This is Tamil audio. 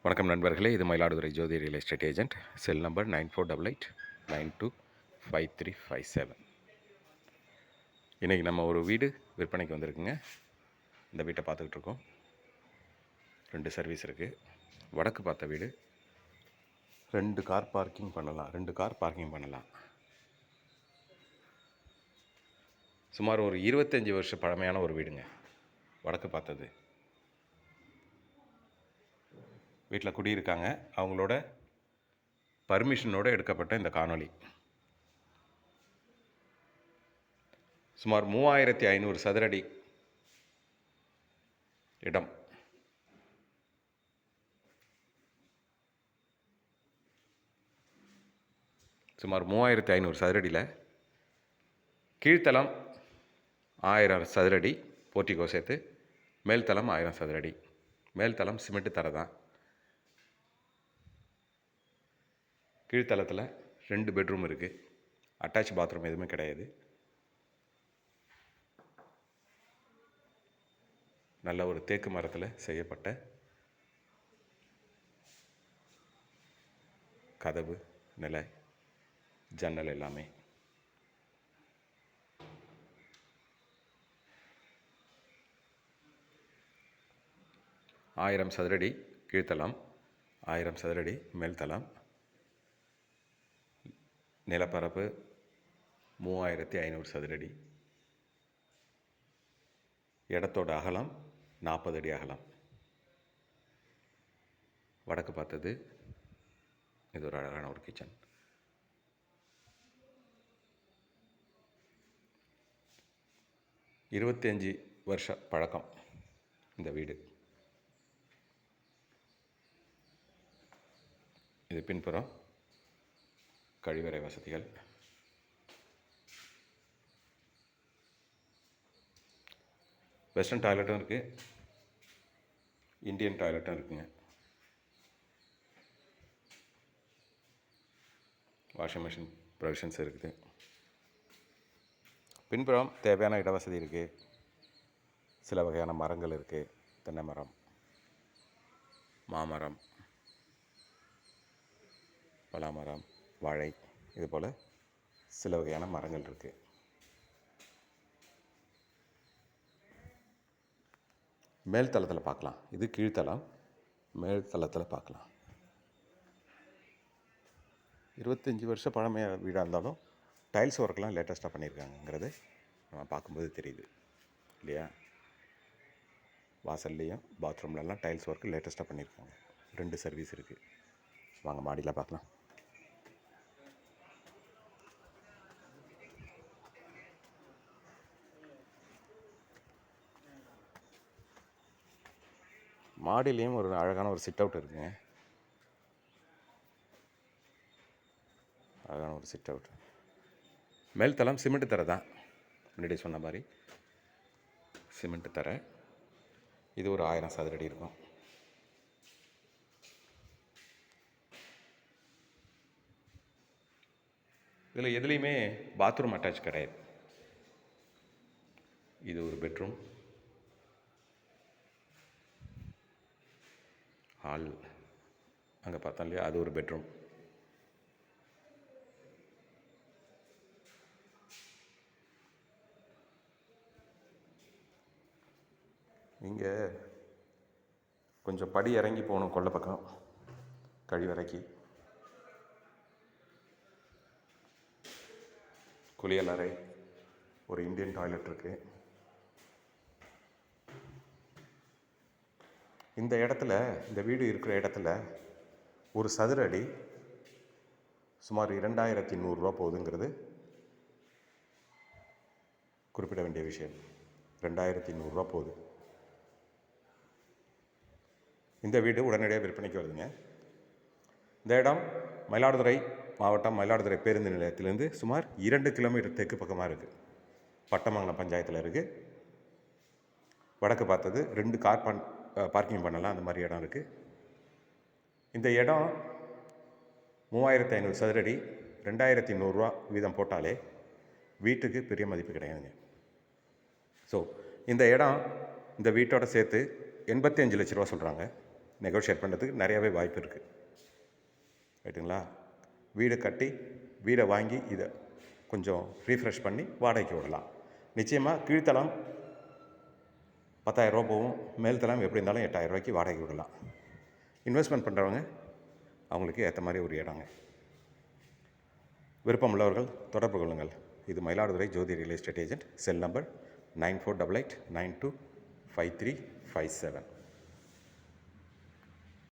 வணக்கம் நண்பர்களே, இது Mayiladuthurai Jothi real estate agent. Cell number 9488925357. இன்றைக்கி நம்ம ஒரு வீடு விற்பனைக்கு வந்திருக்குங்க. இந்த வீட்டை பார்த்துக்கிட்டு இருக்கோம். 2 சர்வீஸ் இருக்குது. வடக்கு பார்த்த வீடு. 2 கார் பார்க்கிங் பண்ணலாம். சுமார் ஒரு 25 வருஷ பழமையான ஒரு வீடுங்க. வடக்கு பார்த்தது. வீட்டில் குடியிருக்காங்க. அவங்களோட பர்மிஷனோடு எடுக்கப்பட்ட இந்த காணொளி. சுமார் 3500 சதுரடி இடம். சுமார் 3500 சதுரடியில் கீழ்த்தளம் 1000 சதுரடி போர்ட்டிகோ சேர்த்து, மேல்தளம் 1000 சதுரடி. மேல்தளம் சிமெண்ட் தரை தான். கீழ்த்தளத்தில் 2 பெட்ரூம் இருக்குது. அட்டாச் பாத்ரூம் எதுவுமே கிடையாது. நல்ல ஒரு தேக்கு மரத்தில் செய்யப்பட்ட கதவு, நிலை, ஜன்னல் எல்லாமே. ஆயிரம் சதுரடி கீழ்த்தளம், 1000 சதுரடி மேல்தளம். நிலப்பரப்பு 3500 சதுரடி. இடத்தோட அகலம் 40 அடி அகலம். வடக்கு பார்த்தது. இது ஒரு அழகான ஒரு கிச்சன். இருபத்தஞ்சு வருஷ பழக்கம் இந்த வீடு. இது பின்புறம் கழிவறை வசதிகள். வெஸ்டர்ன் டாய்லெட்டும் இருக்குது, இந்தியன் டாய்லெட்டும் இருக்குங்க. வாஷிங் மிஷின் ப்ரொவிஷன்ஸ் இருக்குது. பின்புறம் தேவையான இடவசதி இருக்குது. சில வகையான மரங்கள் இருக்குது. தென்னை மரம், மாமரம், பலாமரம், வாழை, இதுபோல் சில வகையான மரங்கள் இருக்குது. மேல் தளத்தில் பார்க்கலாம். இது கீழ்த்தளம். மேல் தளத்தில் பார்க்கலாம். 25 வருஷ பழமையான வீடாக இருந்தாலும் டைல்ஸ் ஒர்க்கெலாம் லேட்டஸ்ட்டாக பண்ணியிருக்காங்கிறது நம்ம பார்க்கும்போது தெரியுது இல்லையா? வாசல்லையும் பாத்ரூம்லலாம் டைல்ஸ் ஒர்க்கு லேட்டஸ்ட்டாக பண்ணியிருக்காங்க. 2 சர்வீஸ் இருக்குது. வாங்க மாடியில் பார்க்கலாம். மாடிலையும் ஒரு அழகான ஒரு சிட் அவுட் இருக்குங்க. அழகான ஒரு சிட் அவுட். மேல்தளம் சிமெண்ட் தரை தான். முன்னாடி சொன்ன மாதிரி சிமெண்ட் தரை. இது ஒரு 1000 சதுரடி இருக்கும். இதில் எதுலேயுமே பாத்ரூம் அட்டாச் கிடையாது. இது ஒரு பெட்ரூம். ஹால் அங்கே பார்த்தோம் இல்லையா, அது ஒரு பெட்ரூம். இங்கே கொஞ்சம் படி இறங்கி போகணும் கொல்லை பக்கம் கழிவறைக்கு. குளியலறை, ஒரு இந்தியன் டாய்லெட் இருக்குது. இந்த இடத்துல, இந்த வீடு இருக்கிற இடத்துல ஒரு சதுர அடி சுமார் 2100 போகுதுங்கிறது குறிப்பிட வேண்டிய விஷயம். 2100 போகுது. இந்த வீடு உடனடியாக விற்பனைக்கு வருதுங்க. இந்த இடம் மயிலாடுதுறை மாவட்டம், மயிலாடுதுறை பேருந்து நிலையத்திலேருந்து சுமார் 2 கிலோமீட்டர் தெற்கு பக்கமாக இருக்குது. பட்டமங்கலம் பஞ்சாயத்தில் இருக்குது. வடக்கு பார்த்தது. 2 கார் பார்க்கிங் பண்ணலாம், அந்த மாதிரி இடம் இருக்குது. இந்த இடம் 3500 சதுரடி, 2100 வீதம் போட்டாலே வீட்டுக்கு பெரிய மதிப்பு கிடையாதுங்க. ஸோ இந்த இடம் இந்த வீட்டோட சேர்த்து 85 லட்ச ரூபா சொல்கிறாங்க. நெகோஷியேட் பண்ணுறதுக்கு நிறையாவே வாய்ப்பு இருக்குது. ரைட்டுங்களா? வீடு கட்டி வீடை வாங்கி இதை கொஞ்சம் ரீஃப்ரெஷ் பண்ணி வாடகைக்கு விடலாம். நிச்சயமாக கீழ்த்தளம் 10,000 போகும், மேல்தளம் எப்படி இருந்தாலும் 8,000 வாடகைக்கு விடலாம். இன்வெஸ்ட்மெண்ட் பண்ணுறவங்க அவங்களுக்கு ஏற்ற மாதிரி ஒரு இடங்க. விருப்பம் உள்ளவர்கள் தொடர்பு கொள்ளுங்கள். இது Mayiladuthurai Jothi real estate agent. Cell number 9488925357.